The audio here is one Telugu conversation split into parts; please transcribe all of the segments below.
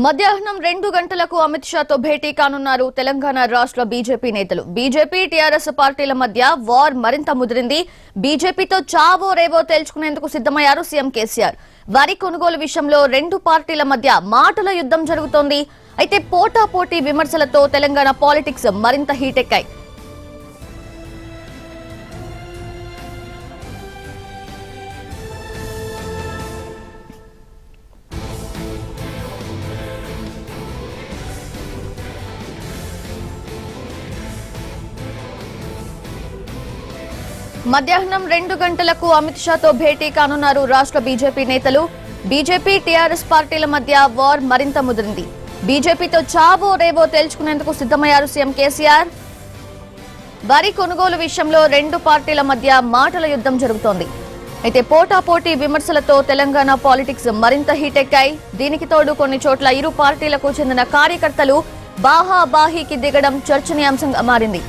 మధ్యాహ్నం 2 గంటలకు అమిత్ షాతో భేటీ కానున్నారు తెలంగాణ రాష్ట్ర బీజేపీ నేతలు. బీజేపీ టీఆర్ఎస్ పార్టీల మధ్య వార్ మరింత ముదిరింది. బీజేపీతో చావో రేవో తేల్చుకునేందుకు సిద్ధమయ్యారు సీఎం కేసీఆర్. వరి కొనుగోలు విషయంలో రెండు పార్టీల మధ్య మాటల యుద్ధం జరుగుతోంది. అయితే పోటాపోటీ విమర్శలతో తెలంగాణ పాలిటిక్స్ మరింత హీటెక్కాయి. మధ్యాహ్నం 2 గంటలకు అమిత్ షాతో భేటీ కానున్నారు రాష్ట్ర బీజేపీ నేతలు. బీజేపీ టీఆర్ఎస్ పార్టీల మధ్య వార్ మరింత ముదిరింది. బీజేపీతో చావో రేవో తేల్చుకునేందుకు సిద్ధమయ్యారు సీఎం కేసీఆర్. వరి కొనుగోలు విషయంలో రెండు పార్టీల మధ్య మాటల యుద్ధం జరుగుతోంది. అయితే పోటాపోటీ విమర్శలతో తెలంగాణ పాలిటిక్స్ మరింత హీటెక్కాయి. దీనికి తోడు కొన్ని చోట్ల ఇరు పార్టీలకు చెందిన కార్యకర్తలు బాహాబాహీకి దిగడం చర్చనీయాంశంగా మారింది.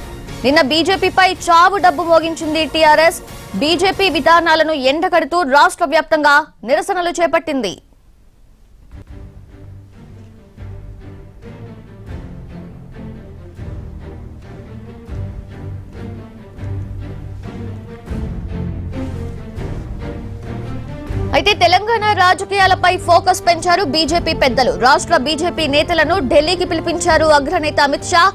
నిన్న బీజేపీపై చావు డబ్బు మోగించింది టీఆర్ఎస్. బీజేపీ విధానాలను ఎండగడుతూ రాష్ట్ర వ్యాప్తంగా నిరసనలు చేపట్టింది. అయితే తెలంగాణ రాజకీయాలపై ఫోకస్ పెంచారు బీజేపీ పెద్దలు. రాష్ట్ర బీజేపీ నేతలను ఢిల్లీకి పిలిపించారు అగ్రనేత అమిత్ షా.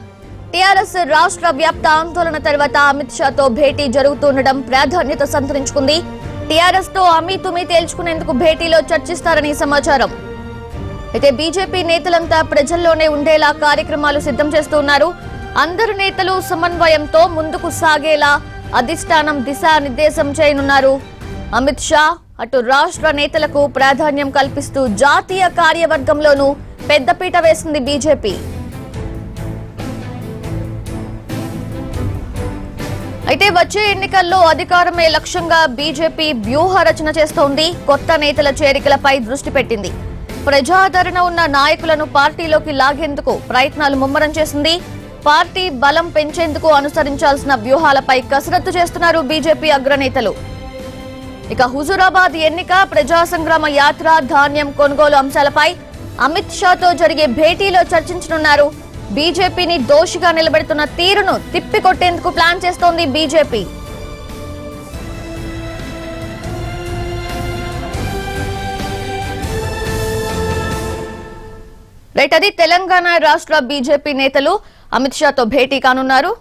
టీఆర్ఎస్ రాష్ట్ర వ్యాప్త ఆందోళన తర్వాత అమిత్ షాతో భేటీ జరుగుతుండడం ప్రాధాన్యత సంతరించుకుంది. టీఆర్ఎస్ తో అమీతుమీ తేల్చుకునేందుకు భేటీలో చర్చిస్తారని సమాచారం. అయితే బీజేపీ నేతలంతా ప్రజల్లోనే ఉండేలా కార్యక్రమాలు సిద్ధం చేస్తున్నారు. అందరు నేతలు సమన్వయంతో ముందుకు సాగేలా అధిష్టానం దిశానిర్దేశం చేయనున్నారు. అమిత్ షా అటు రాష్ట్ర నేతలకు ప్రాధాన్యం కల్పిస్తూ జాతీయ కార్యవర్గంలోనూ పెద్దపీట వేసింది బీజేపీ. అయితే వచ్చే ఎన్నికల్లో అధికారమే లక్ష్యంగా బీజేపీ వ్యూహ రచన చేస్తోంది. కొత్త నేతల చేరికలపై దృష్టి పెట్టింది. ప్రజాదరణ ఉన్న నాయకులను పార్టీలోకి లాగేందుకు ప్రయత్నాలు ముమ్మరం చేసింది. పార్టీ బలం పెంచేందుకు అనుసరించాల్సిన వ్యూహాలపై కసరత్తు చేస్తున్నారు బీజేపీ అగ్రనేతలు. ఇక హుజూరాబాద్ ఎన్నిక, ప్రజా సంగ్రామ యాత్ర, ధాన్యం కొనుగోలు అంశాలపై అమిత్ షాతో జరిగే భేటీలో చర్చించనున్నారు. బీజేపీని దోషిగా నిలబెడుతున్న తీరును తిప్పికొట్టేందుకు ప్లాన్ చేస్తోంది బీజేపీ. అది తెలంగాణ రాష్ట్ర బీజేపీ నేతలు అమిత్ షాతో భేటీ కానున్నారు.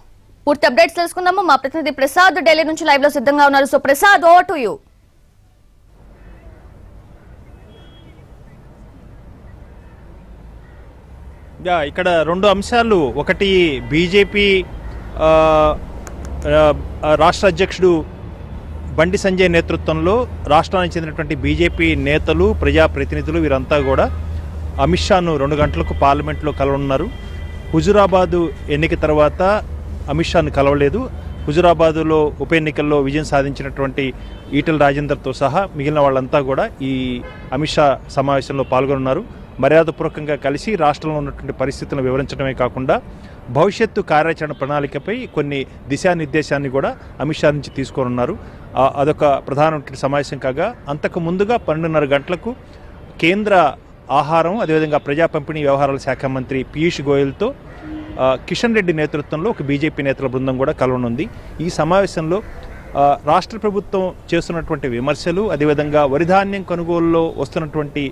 పూర్తి అప్డేట్స్ తెలుసుకుందాము. మా ప్రతినిధి ప్రసాద్ ఢిల్లీ నుంచి లైవ్ లో సిద్ధంగా ఉన్నారు. So Prasad, over to you. ఇక్కడ రెండు అంశాలు. ఒకటి, బీజేపీ రాష్ట్ర అధ్యక్షుడు బండి సంజయ్ నేతృత్వంలో రాష్ట్రానికి చెందినటువంటి బీజేపీ నేతలు, ప్రజాప్రతినిధులు వీరంతా కూడా అమిత్ షాను 2 గంటలకు పార్లమెంట్లో కలవనున్నారు. హుజూరాబాదు ఎన్నిక తర్వాత అమిత్ షాను కలవలేదు. హుజూరాబాదులో ఉప ఎన్నికల్లో విజయం సాధించినటువంటి ఈటెల రాజేందర్తో సహా మిగిలిన వాళ్ళంతా కూడా ఈ అమిత్ షా సమావేశంలో పాల్గొన్నారు. మర్యాదపూర్వకంగా కలిసి రాష్ట్రంలో ఉన్నటువంటి పరిస్థితులను వివరించడమే కాకుండా భవిష్యత్తు కార్యాచరణ ప్రణాళికపై కొన్ని దిశానిర్దేశాన్ని కూడా అమిత్ షా నుంచి తీసుకోనున్నారు. అదొక ప్రధానమైన సమావేశం కాగా, అంతకు ముందుగా 12:30 గంటలకు కేంద్ర ఆహారం అదేవిధంగా ప్రజా పంపిణీ వ్యవహారాల శాఖ మంత్రి పీయూష్ గోయల్తో కిషన్ రెడ్డి నేతృత్వంలో ఒక బీజేపీ నేతల బృందం కూడా కలవనుంది. ఈ సమావేశంలో రాష్ట్ర ప్రభుత్వం చేస్తున్నటువంటి విమర్శలు, అదేవిధంగా వరిధాన్యం కొనుగోలులో వస్తున్నటువంటి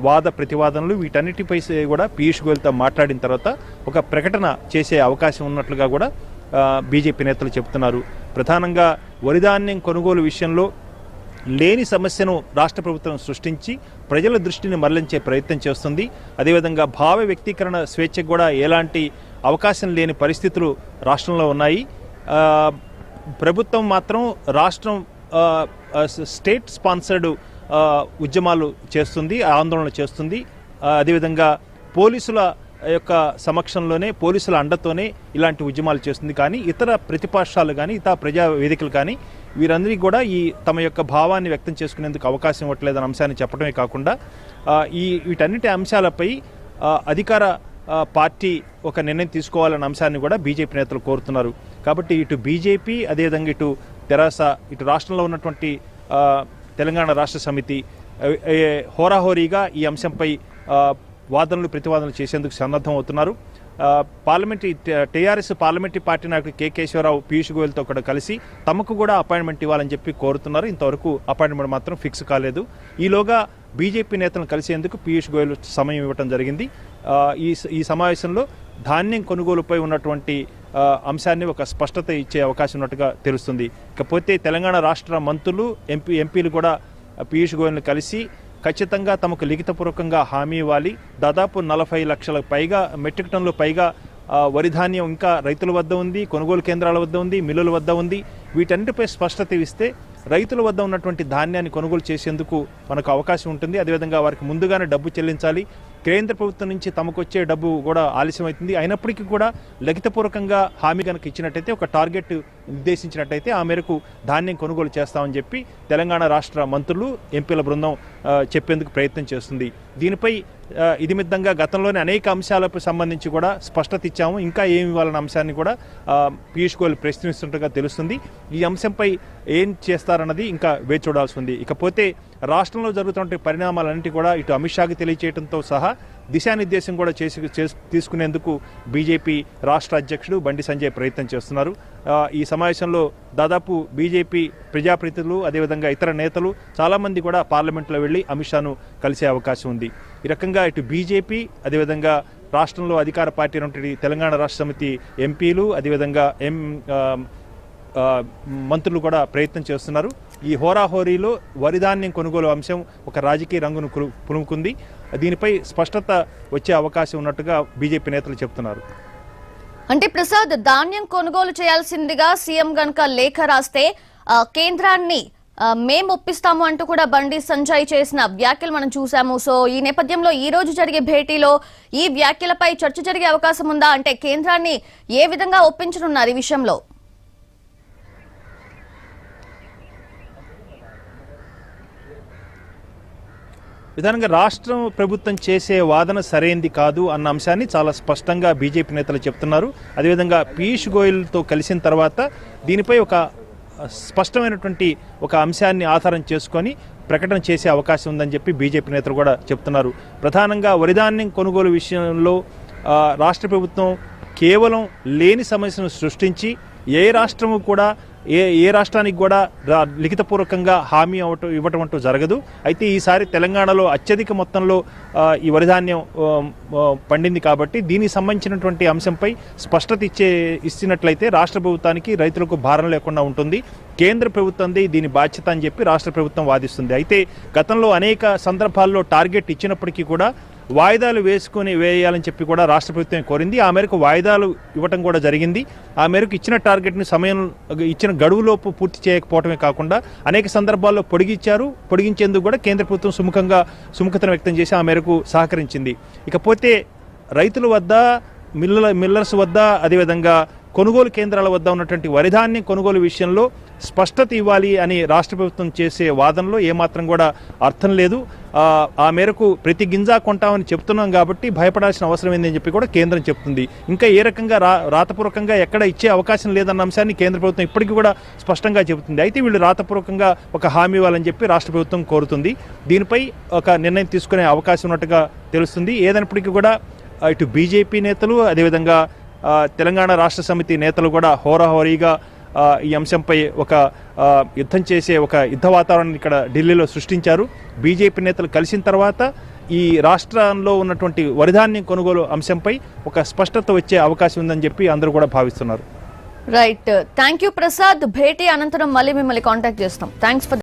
వాద ప్రతివాదనలు, వీటన్నిటిపై కూడా పీయూష్ గోయల్తో మాట్లాడిన తర్వాత ఒక ప్రకటన చేసే అవకాశం ఉన్నట్లుగా కూడా బీజేపీ నేతలు చెబుతున్నారు. ప్రధానంగా వరిధాన్యం కొనుగోలు విషయంలో లేని సమస్యను రాష్ట్ర ప్రభుత్వం సృష్టించి ప్రజల దృష్టిని మరలించే ప్రయత్నం చేస్తుంది. అదేవిధంగా భావ వ్యక్తీకరణ స్వేచ్ఛకు కూడా ఎలాంటి అవకాశం లేని పరిస్థితులు రాష్ట్రంలో ఉన్నాయి. ప్రభుత్వం మాత్రం రాష్ట్రం స్టేట్ స్పాన్సర్డ్ ఉద్యమాలు చేస్తుంది, ఆందోళన చేస్తుంది. అదేవిధంగా పోలీసుల యొక్క సమక్షంలోనే, పోలీసుల అండతోనే ఇలాంటి ఉద్యమాలు చేస్తుంది. కానీ ఇతర ప్రతిపక్షాలు కానీ ఇతర ప్రజా వేదికలు కానీ వీరందరికీ కూడా ఈ తమ యొక్క భావాన్ని వ్యక్తం చేసుకునేందుకు అవకాశం ఇవ్వట్లేదన్న అంశాన్ని చెప్పడమే కాకుండా వీటన్నిటి అంశాలపై అధికార పార్టీ ఒక నిర్ణయం తీసుకోవాలన్న అంశాన్ని కూడా బీజేపీ నేతలు కోరుతున్నారు. కాబట్టి ఇటు బీజేపీ, అదేవిధంగా ఇటు తెరాస, ఇటు రాష్ట్రంలో ఉన్నటువంటి తెలంగాణ రాష్ట్ర సమితి హోరాహోరీగా ఈ అంశంపై వాదనలు ప్రతివాదనలు చేసేందుకు సన్నద్ధం అవుతున్నారు. టీఆర్ఎస్ పార్లమెంటరీ పార్టీ నాయకుడు కె కేశవరావు పీయూష్ గోయల్తో కూడా కలిసి తమకు కూడా అపాయింట్మెంట్ ఇవ్వాలని చెప్పి కోరుతున్నారు. ఇంతవరకు అపాయింట్మెంట్ మాత్రం ఫిక్స్ కాలేదు. ఈలోగా బీజేపీ నేతలను కలిసేందుకు పీయూష్ గోయల్ సమయం ఇవ్వడం జరిగింది. ఈ సమావేశంలో ధాన్యం కొనుగోలుపై ఉన్నటువంటి అంశాన్ని ఒక స్పష్టత ఇచ్చే అవకాశం ఉన్నట్టుగా తెలుస్తుంది. ఇకపోతే తెలంగాణ రాష్ట్ర మంత్రులు ఎంపీలు కూడా పీయూష్ గోయల్ని కలిసి ఖచ్చితంగా తమకు లిఖితపూర్వకంగా హామీ ఇవ్వాలి. దాదాపు 40 లక్షల పైగా మెట్రిక్ టన్నులు పైగా వరి ధాన్యం ఇంకా రైతుల వద్ద ఉంది, కొనుగోలు కేంద్రాల వద్ద ఉంది, మిల్లుల వద్ద ఉంది. వీటన్నిటిపై స్పష్టత ఇస్తే రైతుల వద్ద ఉన్నటువంటి ధాన్యాన్ని కొనుగోలు చేసేందుకు మనకు అవకాశం ఉంటుంది. అదేవిధంగా వారికి ముందుగానే డబ్బు చెల్లించాలి. కేంద్ర ప్రభుత్వం నుంచి తమకు వచ్చే డబ్బు కూడా ఆలస్యం అవుతుంది. అయినప్పటికీ కూడా లిఖితపూర్వకంగా హామీ కనుక ఇచ్చినట్టయితే, ఒక టార్గెట్ నిర్దేశించినట్టయితే ఆ మేరకు ధాన్యం కొనుగోలు చేస్తామని చెప్పి తెలంగాణ రాష్ట్ర మంత్రులు, ఎంపీల బృందం చెప్పేందుకు ప్రయత్నం చేస్తుంది. దీనిపై ఇదిమిద్దంగా గతంలోని అనేక అంశాలకు సంబంధించి కూడా స్పష్టత ఇచ్చాము. ఇంకా ఏమి ఇవ్వాలన్న అంశాన్ని కూడా పీయూష్ గోయల్ ప్రశ్నిస్తున్నట్టుగా తెలుస్తుంది. ఈ అంశంపై ఏం చేస్తారన్నది ఇంకా వేచి చూడాల్సి ఉంది. ఇకపోతే రాష్ట్రంలో జరుగుతున్న పరిణామాలన్నింటి కూడా ఇటు అమిత్ షాకి తెలియచేయడంతో సహా దిశానిర్దేశం కూడా తీసుకునేందుకు బీజేపీ రాష్ట్ర అధ్యక్షుడు బండి సంజయ్ ప్రయత్నం చేస్తున్నారు. ఈ సమావేశంలో దాదాపు బీజేపీ ప్రజాప్రతినిధులు, అదేవిధంగా ఇతర నేతలు చాలామంది కూడా పార్లమెంట్లో వెళ్ళి అమిత్ షాను కలిసే అవకాశం ఉంది. ఈ రకంగా ఇటు బీజేపీ, అదేవిధంగా రాష్ట్రంలో అధికార పార్టీ ఉన్నటువంటి తెలంగాణ రాష్ట్ర సమితి ఎంపీలు, అదేవిధంగా మంత్రులు కూడా ప్రయత్నం చేస్తున్నారు. ఈ హోరాహోరీలో వరిధాన్యం కొనుగోలు అంశం ఒక రాజకీయ రంగును పులుముకుంది. దీనిపై స్పష్టత వచ్చే అవకాశం ఉన్నట్టుగా బీజేపీ నేతలు చెప్తున్నారు. అంటే ప్రసాద్, ధాన్యం కొనుగోలు చేయాల్సిందిగా సీఎం గనుక లేఖ రాస్తే కేంద్రాన్ని మేము ఒప్పిస్తాము అంటూ కూడా బండి సంజయ్ చేసిన వ్యాఖ్యలు మనం చూసాము. సో ఈ నేపథ్యంలో ఈ రోజు జరిగే భేటీలో ఈ వ్యాఖ్యలపై చర్చ జరిగే అవకాశం ఉందా? అంటే కేంద్రాన్ని ఏ విధంగా ఒప్పించనున్నారు ఈ విషయంలో? విధానంగా రాష్ట్ర ప్రభుత్వం చేసే వాదన సరైంది కాదు అన్న అంశాన్ని చాలా స్పష్టంగా బీజేపీ నేతలు చెప్తున్నారు. అదేవిధంగా పీయూష్ గోయల్తో కలిసిన తర్వాత దీనిపై ఒక స్పష్టమైనటువంటి ఒక అంశాన్ని ఆధారం చేసుకొని ప్రకటన చేసే అవకాశం ఉందని చెప్పి బీజేపీ నేతలు కూడా చెప్తున్నారు. ప్రధానంగా వరిధాన్యం కొనుగోలు విషయంలో రాష్ట్ర ప్రభుత్వం కేవలం లేని సమస్యను సృష్టించి ఏ రాష్ట్రము కూడా ఏ రాష్ట్రానికి కూడా లిఖితపూర్వకంగా హామీ ఇవ్వటం అంటూ జరగదు. అయితే ఈసారి తెలంగాణలో అత్యధిక మొత్తంలో ఈ వరిధాన్యం పండింది కాబట్టి దీనికి సంబంధించినటువంటి అంశంపై స్పష్టత ఇచ్చినట్లయితే రాష్ట్ర ప్రభుత్వానికి, రైతులకు భారం లేకుండా ఉంటుంది. కేంద్ర ప్రభుత్వంది దీని బాధ్యత అని చెప్పి రాష్ట్ర ప్రభుత్వం వాదిస్తుంది. అయితే గతంలో అనేక సందర్భాల్లో టార్గెట్ ఇచ్చినప్పటికీ కూడా వాయిదాలు వేయాలని చెప్పి కూడా రాష్ట్ర ప్రభుత్వం కోరింది. ఆ మేరకు వాయిదాలు ఇవ్వటం కూడా జరిగింది. ఆ మేరకు ఇచ్చిన టార్గెట్ని ఇచ్చిన గడువులోపు పూర్తి చేయకపోవటమే కాకుండా అనేక సందర్భాల్లో పొడిగించేందుకు కూడా కేంద్ర ప్రభుత్వం సుముఖతను వ్యక్తం చేసి ఆ మేరకు సహకరించింది. ఇకపోతే రైతుల వద్ద, మిల్లర్స్ వద్ద, అదేవిధంగా కొనుగోలు కేంద్రాల వద్ద ఉన్నటువంటి వరిధాన్యం కొనుగోలు విషయంలో స్పష్టత ఇవ్వాలి అని రాష్ట్ర ప్రభుత్వం చేసే వాదనలో ఏమాత్రం కూడా అర్థం లేదు. ఆ మేరకు ప్రతి గింజా కొంటామని చెప్తున్నాం కాబట్టి భయపడాల్సిన అవసరం ఏందని చెప్పి కూడా కేంద్రం చెప్తుంది. ఇంకా ఏ రకంగా రాతపూర్వకంగా ఎక్కడ ఇచ్చే అవకాశం లేదన్న అంశాన్ని కేంద్ర ప్రభుత్వం ఇప్పటికీ కూడా స్పష్టంగా చెబుతుంది. అయితే వీళ్ళు రాతపూర్వకంగా ఒక హామీ ఇవ్వాలని చెప్పి రాష్ట్ర ప్రభుత్వం కోరుతుంది. దీనిపై ఒక నిర్ణయం తీసుకునే అవకాశం ఉన్నట్టుగా తెలుస్తుంది. ఏదైనప్పటికీ కూడా ఇటు బీజేపీ నేతలు, అదేవిధంగా తెలంగాణ రాష్ట్ర సమితి నేతలు కూడా హోరాహోరీగా ఈ అంశంపై ఒక యుద్ధం చేసే ఒక యుద్ధ వాతావరణాన్ని ఇక్కడ ఢిల్లీలో సృష్టించారు. బీజేపీ నేతలు కలిసిన తర్వాత ఈ రాష్ట్రంలో ఉన్నటువంటి వరిధాన్యం కొనుగోలు అంశంపై ఒక స్పష్టత వచ్చే అవకాశం ఉందని చెప్పి అందరూ కూడా భావిస్తున్నారు. Right, thank you Prasad. భేటీ అనంతరం మళ్ళీ మిమ్మల్ని కాంటాక్ట్ చేస్తాం. Thanks for